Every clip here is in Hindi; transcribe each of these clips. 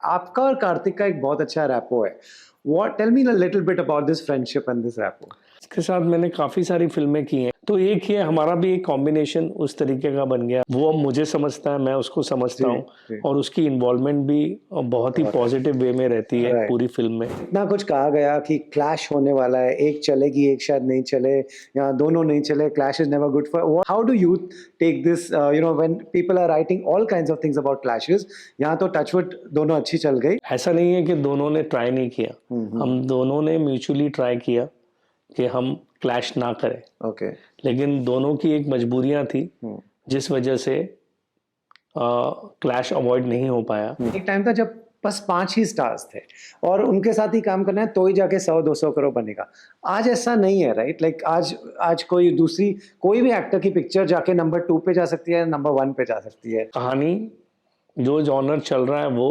आपका और कार्तिक का एक बहुत अच्छा रैपो है। What tell me a little bit about this friendship and this rapport. इसके साथ मैंने काफ़ी सारी फिल्में की हैं, तो एक ही है हमारा भी एक कॉम्बिनेशन उस तरीके का बन गया। वो अब मुझे समझता है, मैं उसको समझता जी, हूँ जी। और उसकी इन्वॉल्वमेंट भी बहुत ही बहुत है। पॉजिटिव वे में रहती है राइट। पूरी फिल्म में। इतना कुछ कहा गया कि क्लैश होने वाला है, एक चलेगी, एक शायद नहीं चले या दोनों नहीं चले, clash is never good for how do you take this when people are writing all kinds of things about clashes, यहाँ तो टच वुड दोनों अच्छी चल गई। ऐसा नहीं है कि दोनों ने ट्राई नहीं किया, हम्म। हम दोनों ने म्यूचुअली ट्राई किया कि हम क्लैश ना करें, ओके। लेकिन दोनों की एक मजबूरियां थी जिस वजह से क्लैश अवॉइड नहीं हो पाया। एक टाइम था जब बस 5 ही स्टार्स थे और उनके साथ ही काम करना है तो ही जाके 100-200 करोड़ बनेगा। आज ऐसा नहीं है, राइट? लाइक आज कोई दूसरी कोई भी एक्टर की पिक्चर जाके नंबर 2 पे जा सकती है, नंबर 1 पे जा सकती है। कहानी, जो जॉनर चल रहा है वो,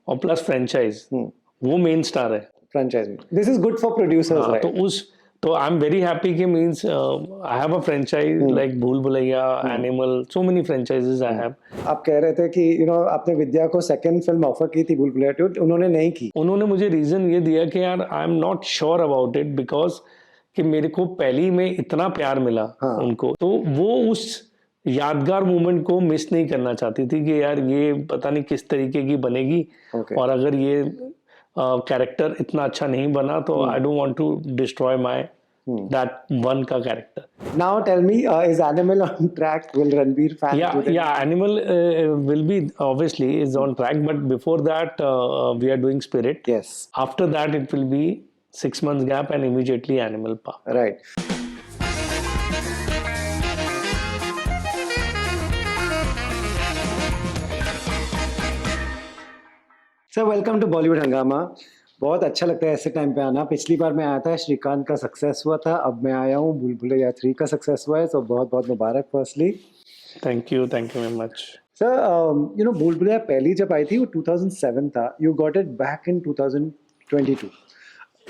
और प्लस फ्रेंचाइज, वो मेन स्टार है फ्रेंचाइज में this is good for producers, हाँ, राइट? तो आई एम वेरी हैप्पी कि means I have a franchise like Bhool Bhulaiyaa, Animal, so many franchises I have. आप कह रहे थे कि आपने विद्या को सेकंड फिल्म ऑफर की थी भूल भुलैया 2, उन्होंने नहीं की। उन्होंने मुझे रीजन ये दिया कि यार I am not sure about it because कि मेरे को पहली में इतना प्यार मिला उनको, तो वो उस यादगार मोमेंट को मिस नहीं करना चाहती थी कि यार ये पता नहीं किस तरीके की बनेगी, और अगर ये कैरेक्टर इतना अच्छा नहीं बना तो I don't want to destroy my that one का character. Now tell me, is Animal on track? Will Ranbir fans do that? Yeah, Animal will be obviously is on track, but before that we are doing Spirit. Yes. After that it will be 6 months gap and immediately Animal Park. Right. Sir welcome to Bollywood Hungama. बहुत अच्छा लगता है ऐसे टाइम पे आना। पिछली बार मैं आया था, श्रीकांत का सक्सेस हुआ था, अब मैं आया हूँ, भूल भुलैया 3 का सक्सेस हुआ है, तो बहुत बहुत मुबारक firstly. Thank you very much sir. Bhool Bhulaiyaa पहली जब आई थी वो 2007 था, you got it back in 2022।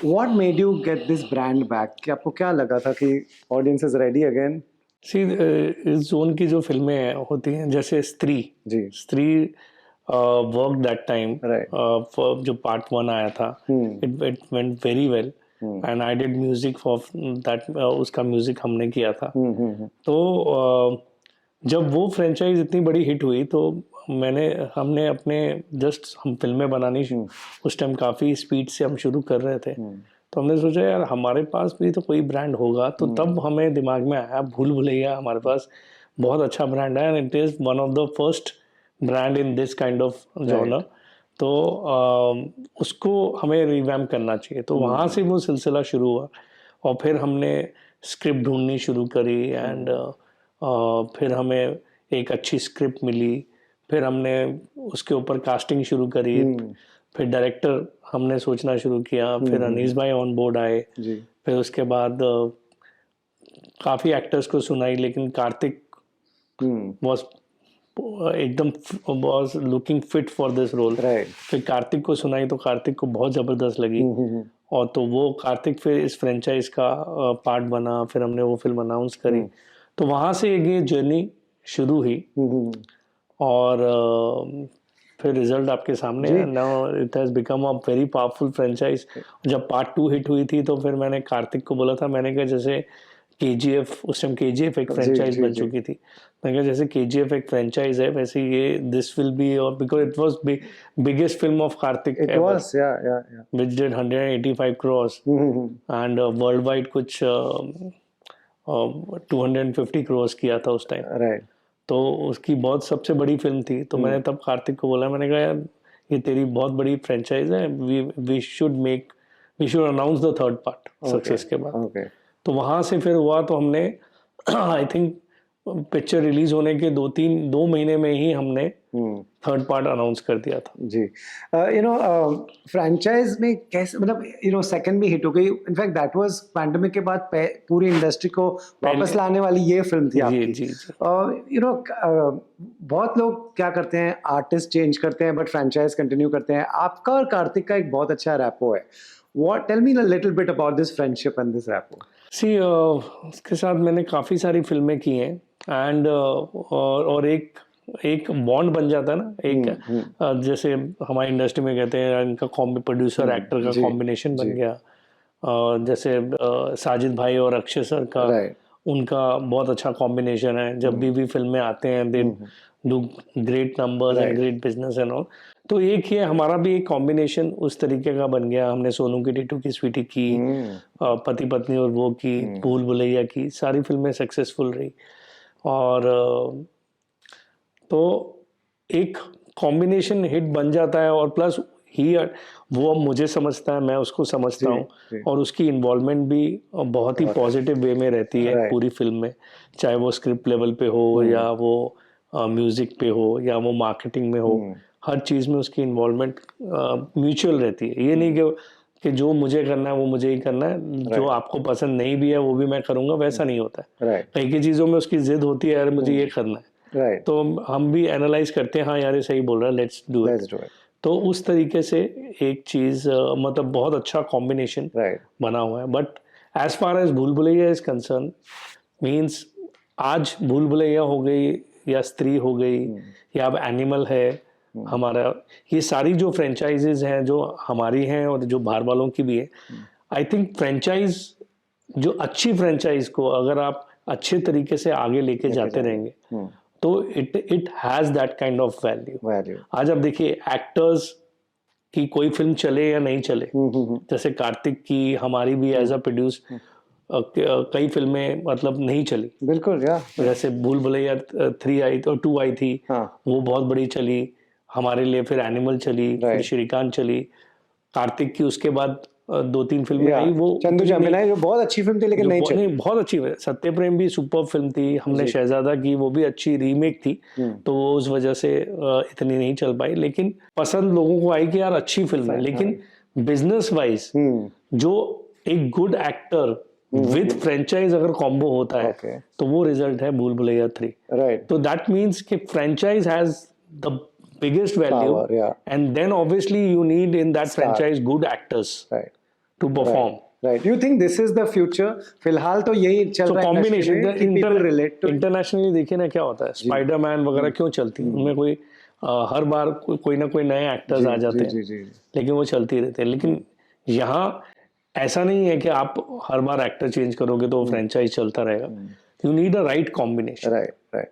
What made you get this brand back? कि आपको क्या लगा था कि audience is ready again? See, इस जोन की जो फिल्में होती हैं जैसे स्त्री worked that time, for जो part 1 आया था, it went very well and I did music for that, उसका म्यूजिक हमने किया था। तो जब वो फ्रेंचाइज इतनी बड़ी हिट हुई तो हमने अपने हम फिल्में बनानी उस टाइम काफ़ी स्पीड से हम शुरू कर रहे थे, तो हमने सोचा यार हमारे पास भी तो कोई ब्रांड होगा, तो तब हमें दिमाग में आया भूल भुलैया हमारे पास बहुत अच्छा ब्रांड है and it is one of the first brand in this kind of genre, तो उसको हमें रिवैम्प करना चाहिए। तो वहाँ से वो सिलसिला शुरू हुआ और फिर हमने स्क्रिप्ट ढूंढनी शुरू करी एंड फिर हमें एक अच्छी स्क्रिप्ट मिली, फिर हमने उसके ऊपर कास्टिंग शुरू करी, फिर डायरेक्टर हमने सोचना शुरू किया, फिर अनीस भाई ऑन बोर्ड आए, फिर उसके बाद काफ़ी एक्टर्स को सुनाई, लेकिन कार्तिक वॉज एकदम was looking fit for this role. फिर कार्तिक को सुनाई तो कार्तिक को बहुत ज़बरदस्त लगी, और तो वो कार्तिक फिर इस फ्रेंचाइज का पार्ट बना, फिर हमने वो फिल्म अनाउंस करी, तो वहाँ से ये जर्नी शुरू हुई और फिर रिजल्ट आपके सामने है। Now it has become a very powerful franchise. जब पार्ट 2 हिट हुई थी तो फिर मैंने कार्तिक को बोला था, मैंने कहा जैसे KGF, उस टाइम KGF एक फ्रेंचाइज बन चुकी थी, मैं कहा जैसे KGF एक फ्रेंचाइज है वैसे ये दिस विल बी, और because it was biggest film of Kartik ever, which did 185 crores and world wide कुछ 250 crores किया था उस टाइम, तो उसकी बहुत सबसे बड़ी फिल्म थी। तो मैंने तब कार्तिक को बोला, मैंने कहा यार ये तेरी बहुत बड़ी फ्रेंचाइज है, we should announce the third part success के बाद। तो वहाँ से फिर हुआ, तो हमने आई थिंक पिक्चर रिलीज होने के 2 महीने में ही हमने थर्ड पार्ट अनाउंस कर दिया था। जी। फ्रेंचाइज में कैसे, मतलब सेकंड भी हिट हो गई, इनफैक्ट दैट वाज पैंडेमिक के बाद पूरी इंडस्ट्री को वापस लाने वाली ये फिल्म थी आपकी। जी। बहुत लोग क्या करते हैं, आर्टिस्ट चेंज करते हैं बट फ्रेंचाइज कंटिन्यू करते हैं। आपका और कार्तिक का एक बहुत अच्छा रैपो है। What tell me a little bit about this friendship and this rapport? सी, उसके साथ मैंने काफ़ी सारी फिल्में की हैं एंड और एक एक बॉन्ड बन जाता है ना, एक जैसे हमारी इंडस्ट्री में कहते हैं इनका प्रोड्यूसर एक्टर का कॉम्बिनेशन बन गया। जैसे साजिद भाई और अक्षय सर का उनका बहुत अच्छा कॉम्बिनेशन है। जब भी फिल्में आते हैं they do great numbers and great business and all. तो एक ही हमारा भी एक कॉम्बिनेशन उस तरीके का बन गया। हमने सोनू की टिटू की स्वीटी की, पति पत्नी और वो की, भूल भुलैया की, सारी फिल्में सक्सेसफुल रही। और तो एक कॉम्बिनेशन हिट बन जाता है। और प्लस ही वो मुझे समझता है, मैं उसको समझता हूँ, और उसकी इन्वॉल्वमेंट भी बहुत ही पॉजिटिव वे में रहती है पूरी फिल्म में, चाहे वो स्क्रिप्ट लेवल पे हो या वो म्यूजिक पे हो या वो मार्केटिंग में हो। हर चीज़ में उसकी इन्वॉल्वमेंट म्यूचुअल रहती है। ये नहीं कि जो मुझे करना है वो मुझे ही करना है, जो आपको पसंद नहीं भी है वो भी मैं करूँगा, वैसा नहीं होता है। कई कई चीज़ों में उसकी जिद होती है, यार मुझे ये करना है, तो हम भी एनालाइज करते हैं, हाँ यार ये सही बोल रहा है, लेट्स डू इट। तो उस तरीके से एक चीज़ मतलब बहुत अच्छा कॉम्बिनेशन बना हुआ है। बट एज फार एज भूल भुलैया इज कंसर्न, मीन्स आज भूल भुलैया हो गई या स्त्री हो गई या अब एनिमल है हमारा, ये सारी जो फ्रेंचाइजेज हैं जो हमारी हैं और जो बाहर वालों की भी है, आई थिंक फ्रेंचाइज जो अच्छी फ्रेंचाइज को अगर आप अच्छे तरीके से आगे लेके जाते रहेंगे तो it has that kind of value. आज आप देखिए एक्टर्स की कोई फिल्म चले या नहीं चले, जैसे कार्तिक की, हमारी भी एज अ प्रोड्यूस कई फिल्में मतलब नहीं चली, बिल्कुल जैसे भूल भुलैया 3 आई और 2 आई थी, वो बहुत बड़ी चली हमारे लिए। फिर एनिमल चली, फिर श्रीकांत चली, कार्तिक की उसके बाद 2-3 फिल्में आई, वो चंदू चामेला जो बहुत अच्छी फिल्म थी लेकिन नहीं चली। बहुत अच्छी, सत्य प्रेम भी सुपर फिल्म थी। हमने शहजादा की, वो भी अच्छी रीमेक थी, तो वो उस वजह से इतनी नहीं चल पाई। लेकिन पसंद लोगों को आई कि यार अच्छी फिल्म है। लेकिन बिजनेस वाइज जो एक गुड एक्टर विद फ्रेंचाइज अगर कॉम्बो होता है तो वो रिजल्ट है भूल भुलैया 3। तो दैट मीन्स कि franchise has the biggest value, and then obviously you need in that franchise good actors to perform. Right. You think this is the future? फिलहाल तो यही चल रहा है combination कि people relate to internationally देखिए ना क्या होता है, स्पाइडरमैन वगैरह क्यों चलती है, उनमें कोई हर बार कोई ना कोई नए एक्टर्स आ जाते हैं, लेकिन वो चलती रहते हैं। लेकिन यहाँ ऐसा नहीं है कि आप हर बार एक्टर चेंज करोगे तो फ्रेंचाइज चलता रहेगा। You need a right combination. Right.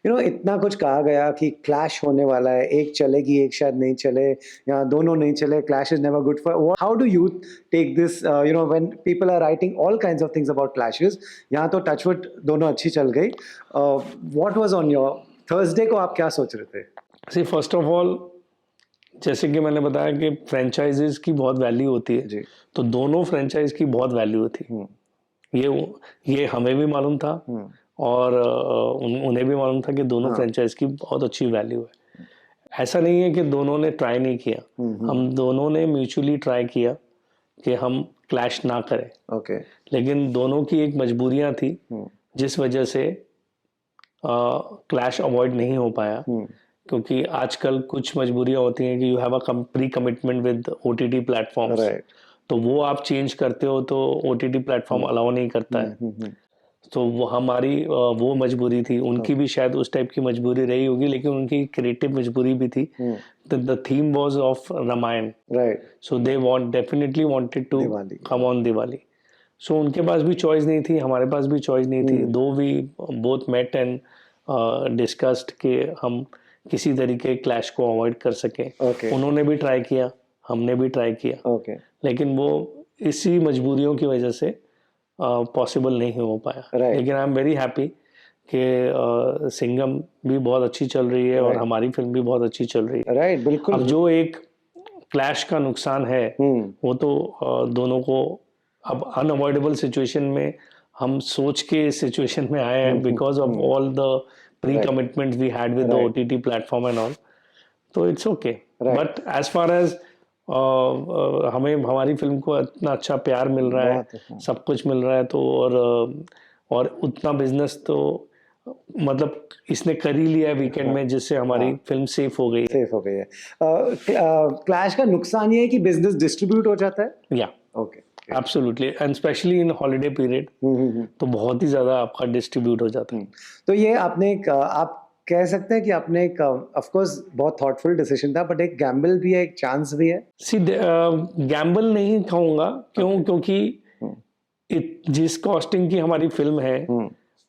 You know इतना कुछ कहा गया कि क्लैश होने वाला है, एक चलेगी एक शायद नहीं चले या दोनों नहीं चले, clash is never good for. How do you take this you know when people are writing all kinds of things about clashes? यहाँ तो टचवुड दोनों अच्छी चल गई। What was on your Thursday को, आप क्या सोच रहे थे? सी फर्स्ट ऑफ ऑल, जैसे कि मैंने बताया कि फ्रेंचाइजेस की बहुत वैल्यू होती है जी। तो दोनों फ्रेंचाइज की बहुत वैल्यू थी, ये हमें भी मालूम था और उन्हें भी मालूम था कि दोनों फ्रेंचाइज की बहुत अच्छी वैल्यू है। ऐसा नहीं है कि दोनों ने ट्राई नहीं किया, हम दोनों ने म्यूचुअली ट्राई किया कि हम क्लैश ना करें। लेकिन दोनों की एक मजबूरियां थी जिस वजह से क्लैश अवॉइड नहीं हो पाया। क्योंकि आजकल कुछ मजबूरियां होती हैं कि you have a pre commitment with OTT platforms, तो वो आप चेंज करते हो तो OTT प्लेटफॉर्म अलाउ नहीं करता है। तो वो हमारी वो मजबूरी थी, उनकी भी शायद उस टाइप की मजबूरी रही होगी, लेकिन उनकी क्रिएटिव मजबूरी भी थी। The theme was of Ramayan, so they definitely wanted to come on Diwali. So उनके पास भी चॉइस नहीं थी, हमारे पास भी चॉइस नहीं थी। दो we both met and discussed कि हम किसी तरीके क्लैश को अवॉइड कर सके। उन्होंने भी ट्राई किया, हमने भी ट्राई किया, लेकिन वो इसी मजबूरियों की वजह से पॉसिबल नहीं हो पाया। लेकिन आई एम वेरी हैप्पी कि सिंघम भी बहुत अच्छी चल रही है और हमारी फिल्म भी बहुत अच्छी चल रही है। बिल्कुल। अब जो एक क्लैश का नुकसान है वो तो दोनों को अब अनअवॉइडेबल सिचुएशन में हम सोच के इस सिचुएशन में आए हैं because of all the pre commitment we had with the OTT platform and all. तो it's okay, but as far as हमें हमारी फिल्म को इतना अच्छा प्यार मिल रहा है, सब कुछ मिल रहा है, तो और उतना बिजनेस तो मतलब इसने कर ही लिया है वीकेंड में, जिससे हमारी फिल्म सेफ हो गई है। क्लैश का नुकसान ये है कि बिजनेस डिस्ट्रीब्यूट हो जाता है। या okay, absolutely, and specially in holiday period तो बहुत ही ज्यादा आपका डिस्ट्रीब्यूट हो जाता है। तो ये आपने आप कह सकते हैं कि आपने एक ऑफ कोर्स बहुत थॉटफुल डिसीजन था, बट एक गैम्बल भी है, एक चांस भी है। सी गैम्बल नहीं कहूँगा, क्योंकि जिस कॉस्टिंग की हमारी फिल्म है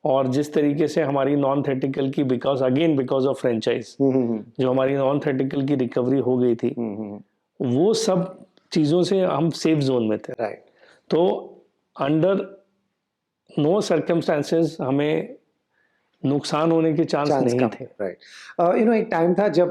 और जिस तरीके से हमारी नॉन थिएट्रिकल की बिकॉज ऑफ फ्रेंचाइज जो हमारी नॉन थिएट्रिकल की रिकवरी हो गई थी, वो सब चीज़ों से हम सेफ जोन में थे। राइट। तो अंडर नो सर्कमस्टांसेस हमें नुकसान होने के चांस नहीं थे। राइट। एक टाइम था जब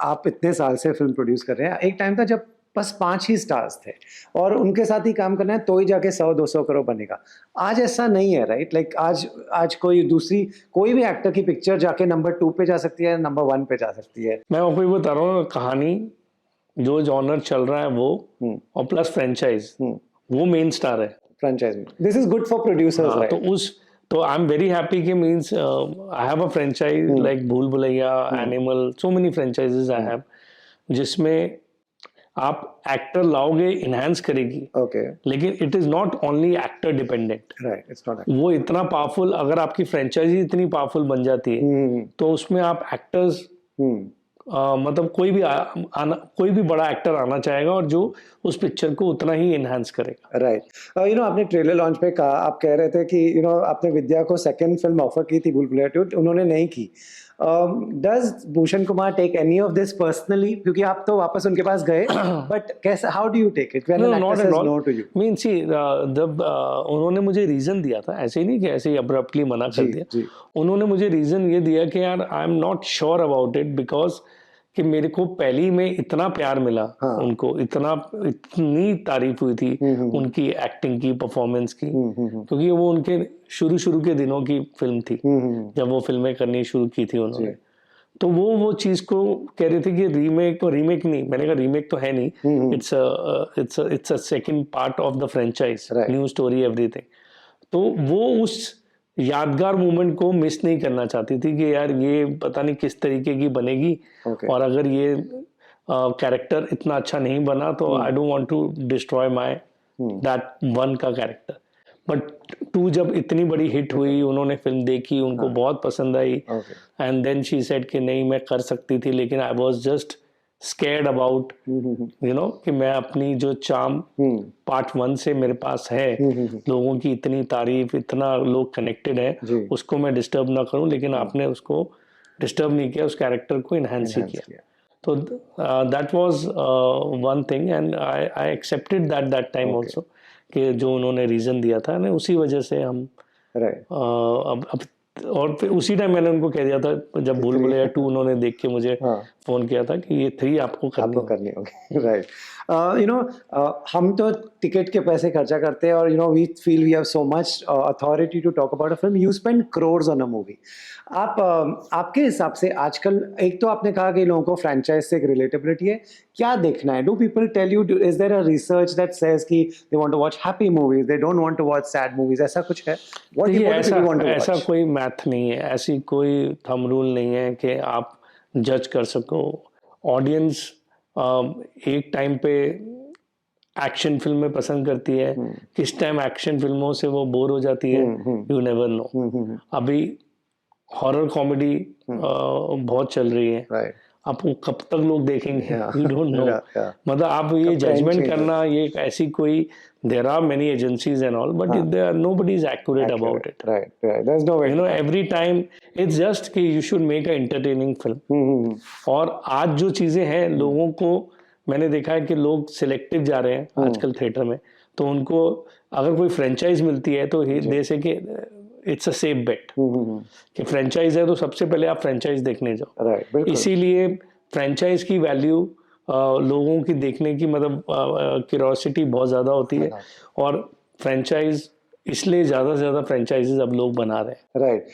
आप इतने साल से फिल्म प्रोड्यूस कर रहे हैं, एक टाइम था जब बस 5 ही स्टार्स थे और उनके साथ ही काम करना है तो ही जाके 100-200 करोड़ बनेगा। आज ऐसा नहीं है, राइट? लाइक आज कोई भी एक्टर की पिक्चर जाके नंबर 2 पे जा सकती है, नंबर 1 पे जा सकती है। मैं आपको ये बता रहा हूँ, कहानी जो जॉनर चल रहा है वो और प्लस फ्रेंचाइज, वो मेन स्टार है फ्रेंचाइज में। This is good for producers, right? तो आई एम वेरी हैप्पी कि means I have a franchise like Bhool Bhulaiyaa, Animal, so many franchises I have, जिसमें आप एक्टर लाओगे, इनहेंस करेगी, लेकिन it is not only actor dependent, right? It's not वो इतना पावरफुल, अगर आपकी फ्रेंचाइजी इतनी पावरफुल बन जाती है तो उसमें आप एक्टर्स मतलब कोई भी बड़ा एक्टर आना चाहेगा और जो उस पिक्चर को उतना ही एनहांस करेगा। राइट। आपने ट्रेलर लॉन्च पे कहा, आप कह रहे थे कि आपने विद्या को सेकंड फिल्म ऑफर की थी, भूल भुलैया 2, उन्होंने नहीं की। Does Bhushan Kumar take any of this personally? क्योंकि आप तो वापस उनके पास गए, बट कैसा, how do you take it when an actor says no to you? Mean see, उन्होंने मुझे रीजन दिया था, ऐसे ही नहीं कि ऐसे ही अब्रप्टली मना कर दिया। उन्होंने मुझे रीजन ये दिया कि यार I am not sure about it, because कि मेरे को पहली में इतना प्यार मिला, उनको इतनी तारीफ हुई थी उनकी एक्टिंग की, परफॉर्मेंस की, क्योंकि वो उनके शुरू के दिनों की फिल्म थी जब वो फिल्में करनी शुरू की थी उन्होंने। तो वो चीज को कह रहे थे कि रीमेक नहीं, मैंने कहा रीमेक तो है नहीं, it's a second part of the franchise, new story, everything. तो वो उस यादगार मोमेंट को मिस नहीं करना चाहती थी कि यार ये पता नहीं किस तरीके की बनेगी, और अगर ये कैरेक्टर इतना अच्छा नहीं बना तो I don't want to destroy my that one का कैरेक्टर। बट 2 जब इतनी बड़ी हिट हुई, उन्होंने फिल्म देखी, उनको बहुत पसंद आई, एंड देन शी सेड कि नहीं मैं कर सकती थी, लेकिन I was just scared about कि मैं अपनी जो चार्म पार्ट 1 से मेरे पास है, लोगों की इतनी तारीफ, इतना लोग कनेक्टेड है, उसको मैं डिस्टर्ब ना करूं, लेकिन आपने उसको डिस्टर्ब नहीं किया, उस कैरेक्टर को इनहेंस ही किया। तो that was one thing, and I accepted that time also, कि जो उन्होंने रीजन दिया था ना, उसी वजह से हम अब और फिर उसी टाइम मैंने उनको कह दिया था, जब भूल भुलैया 2 उन्होंने देख के मुझे फोन किया था कि ये 3 आपको करनी होगी। राइट। हम तो टिकट के पैसे खर्चा करते हैं और we feel we have so much authority to talk about a film. You spend crores on a movie. आपके हिसाब से आजकल, एक तो आपने कहा कि लोगों को फ्रेंचाइज से एक रिलेटेबिलिटी है, क्या देखना है? Do people tell you, is there a research that says कि they want to watch happy movies, they don't want to watch sad movies, ऐसा कुछ है? ऐसा कोई मैथ नहीं है, ऐसी कोई थंब रूल नहीं है कि आप जज कर सको। ऑडियंस एक टाइम पे एक्शन फिल्में पसंद करती है, किस टाइम एक्शन फिल्मों से वो बोर हो जाती है, यू नेवर नो। अभी हॉरर कॉमेडी बहुत चल रही है, आप कब तक लोग देखेंगे, यू डोंट नो। मतलब आप ये जजमेंट करना, ये ऐसी कोई, there are many agencies and all, but nobody is accurate about it. Right. There's no way. Every time it's just कि you should make a entertaining film. और आज जो चीजें हैं, लोगों को मैंने देखा है कि लोग सिलेक्टिव जा रहे हैं आजकल थिएटर में, तो उनको अगर कोई फ्रेंचाइज मिलती है तो जैसे कि इट्स अ सेफ बेट कि फ्रेंचाइज है तो सबसे पहले आप फ्रेंचाइज देखने जाओ। इसीलिए फ्रेंचाइज की वैल्यू लोगों की देखने की, मतलब क्यूरियोसिटी बहुत ज़्यादा होती है, और फ्रेंचाइज इसलिए ज़्यादा से ज़्यादा फ्रेंचाइजेस अब लोग बना रहे हैं। राइट।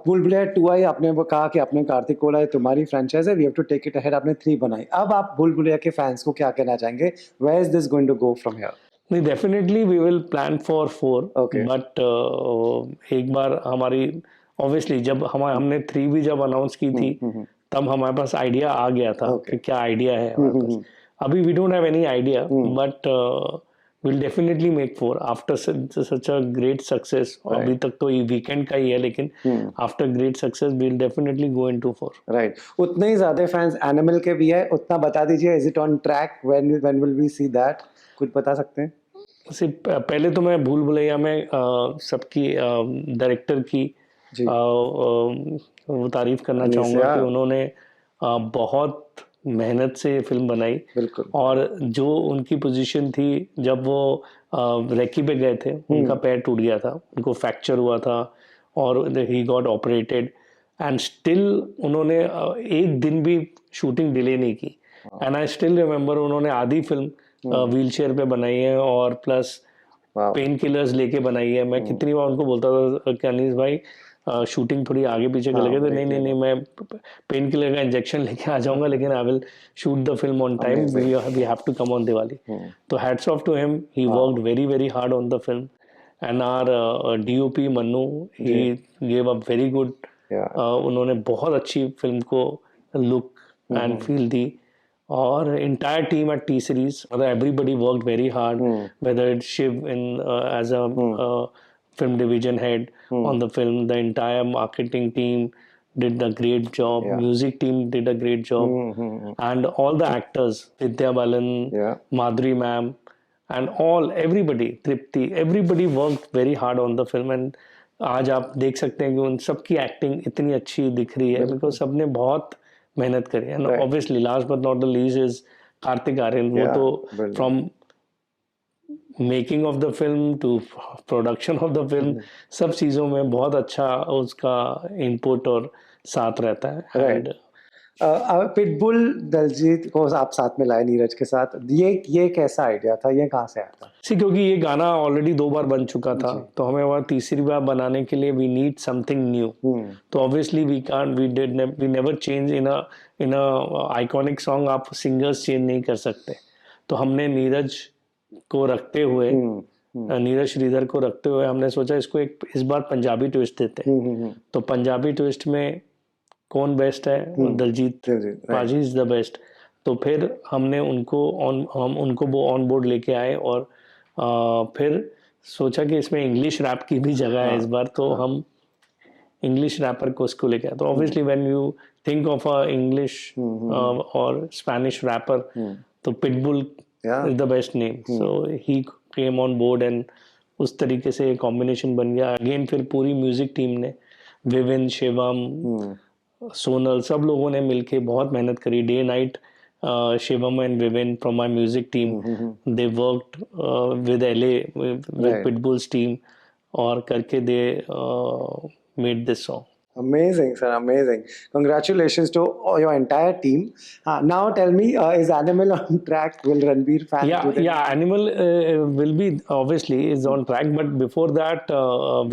भूल भुलैया 2 आई, आपने वो कहा कि आपने कार्तिक कोला है तुम्हारी फ्रेंचाइज है, we have to take it ahead, आपने 3 बनाई। अब आप भूल भुलैया के फैंस को क्या कहना चाहेंगे? Where is this going to go from here? नहीं, definitely we will plan for 4, but एक बार हमारी ऑब्वियसली जब हमने 3 भी जब अनाउंस की थी, तब हमारे पास आइडिया आ गया था कि क्या आइडिया है हमारे पास। अभी we don't have any idea, but we'll definitely make 4 after such a great success. अभी तक तो ये weekend का ही है, लेकिन after great success we'll definitely go into 4. Right. उतने ही ज़्यादा fans Animal के भी है, उतना बता दीजिए. Is it on track? When will we see that? कुछ बता सकते हैं? पहले तो मैं भूल भुलैया में सबकी डायरेक्टर की वो तारीफ करना चाहूँगा कि उन्होंने बहुत मेहनत से ये फिल्म बनाई. और जो उनकी पोजीशन थी जब वो रेकी पे गए थे, उनका पैर टूट गया था, उनको फ्रैक्चर हुआ था और he got operated and still उन्होंने एक दिन भी शूटिंग डिले नहीं की. एंड आई स्टिल रिमेम्बर उन्होंने आधी फिल्म व्हील चेयर पे बनाई है और प्लस पेन किलर्स लेके बनाई है. मैं कितनी बार उनको बोलता था कि अनीस भाई शूटिंग थोड़ी आगे पीछे कर लगे, तो नहीं मैं पेन किलर का इंजेक्शन लेके आ जाऊंगा, लेकिन I will shoot the film on time. We have to come on Diwali. तो hats off to him, he worked very very hard on the film. And our DOP Mannu, he gave a very good, उन्होंने बहुत अच्छी फिल्म को लुक एंड फील दी. और entire team at T Series, everybody worked very hard, whether it's Shiv in as a film division head on the film, the entire marketing team did a great job, music team did a great job, and all the actors, Vidya Balan, Madhuri ma'am, and everybody, Tripti, everybody worked very hard on the film. And आज आप देख सकते हैं कि उन सबकी एक्टिंग इतनी अच्छी दिख रही है, बिकॉज सबने बहुत मेहनत करी. And obviously last but not the least is Kartik Aaryan. वो तो from making of the film to production of the film सब चीज़ों में बहुत अच्छा उसका इनपुट और साथ रहता है. एंड पिटबुल दलजीत को आप साथ में लाए नीरज के साथ, ये कैसा आइडिया था, ये कहाँ से आया था? क्योंकि ये गाना ऑलरेडी 2 बार बन चुका था, तो हमें वहाँ तीसरी बार बनाने के लिए वी नीड समथिंग न्यू. तो obviously we never change in a iconic song. आप सिंगर्स चेंज नहीं कर सकते. तो हमने नीरज को रखते हुए, नीरज श्रीधर को रखते हुए हमने सोचा इसको इस बार पंजाबी ट्विस्ट देते हैं. तो पंजाबी ट्विस्ट में कौन बेस्ट है? दलजीत पाजी इज द बेस्ट. तो फिर हमने उनको वो ऑन बोर्ड लेके आए और फिर सोचा कि इसमें इंग्लिश रैप की भी जगह है इस बार, तो हम इंग्लिश रैपर को उसको लेके आए. तो obviously when you think of a English और स्पेनिश रैपर, तो pitbull is the best name. So he came on board and उस तरीके से कॉम्बिनेशन बन गया. अगेन फिर पूरी म्यूजिक टीम ने, विविन, शिवम, सोनल, सब लोगों ने मिलके बहुत मेहनत करी. Day night Shivam and Vivin from my music team, they worked with LA with Pitbull's team और करके they made this song. Amazing, sir, amazing. Congratulations to your entire team. Now tell me, is Animal on track? Will Ranbir fan do that? Yeah, Animal will be, obviously is on track, but before that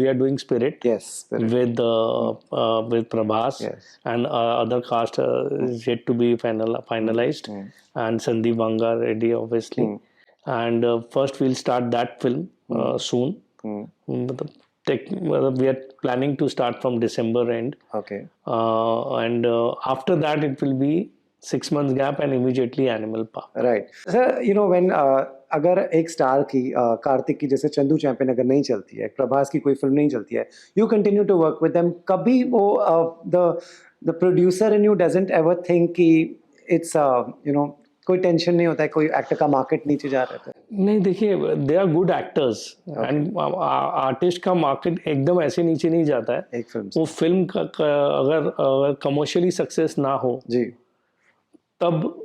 we are doing Spirit. Yes, Spirit. with Prabhas. Yes. And other cast is yet to be finalized. And Sandeep Vanga ready, obviously. And first we'll start that film soon. We are planning to start from December end. Okay. And after that it will be 6 months gap and immediately Animal Park. Right. Sir, you know when अगर एक स्टार की कार्तिक की जैसे चंदू चैंपियन अगर नहीं चलती है, प्रभास की कोई फिल्म नहीं चलती है, you continue to work with them. कभी वो the producer in you doesn't ever think कि it's you know कोई टेंशन नहीं होता है कोई एक्टर का मार्केट नीचे जा रहा है? नहीं, देखिए they are good actors and artist का मार्केट एकदम ऐसे नीचे नहीं जाता है. एक फिल्म वो फिल्म का अगर कमर्शियली सक्सेस ना हो जी, तब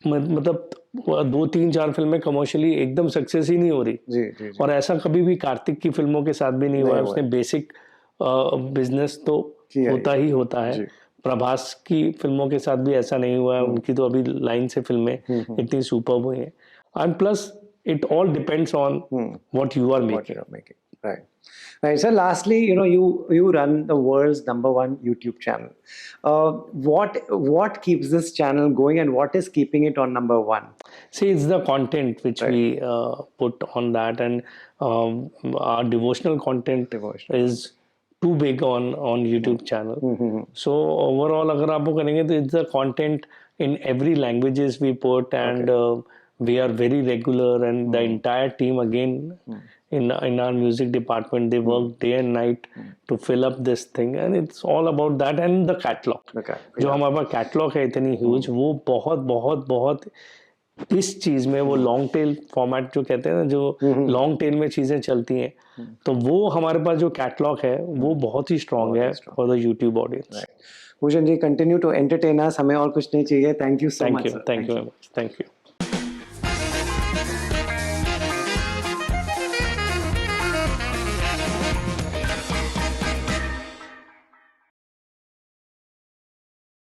मतलब 2-3-4 फिल्में कमर्शियली एकदम सक्सेस ही नहीं हो रही. जी. और ऐसा कभी भी कार्तिक की फिल्मों के साथ भी नहीं हुआ है. उसने बेसिक बिजनेस तो होता है. प्रभास की फिल्मों के साथ भी ऐसा नहीं हुआ है. उनकी तो अभी लाइन से फिल्में इतनी सुपर्ब हुई हैं. And plus it all depends on what you are making. Right. So lastly, you know, you run the world's #1 YouTube channel. What keeps this channel going and what is keeping it on #1? See, it's the content which we put on that, and our devotional content is too big on YouTube channel. So overall, अगर आप वो करेंगे तो it's the content in every languages we put, and we are very regular, and the entire team again in our music department, they work day and night to fill up this thing, and it's all about that. And the catalog, जो हमारे पास कैटलॉग है इतनी ह्यूज, वो बहुत बहुत बहुत इस चीज में वो लॉन्ग टेल फॉर्मेट जो कहते हैं ना, जो लॉन्ग टेल में चीजें चलती हैं, तो वो हमारे पास जो कैटलॉग है वो बहुत ही स्ट्रांग है for the YouTube audience. Bhushan ji, continue to entertain us, हमें और कुछ नहीं चाहिए. Thank you so much. Thank you very much. Thank you.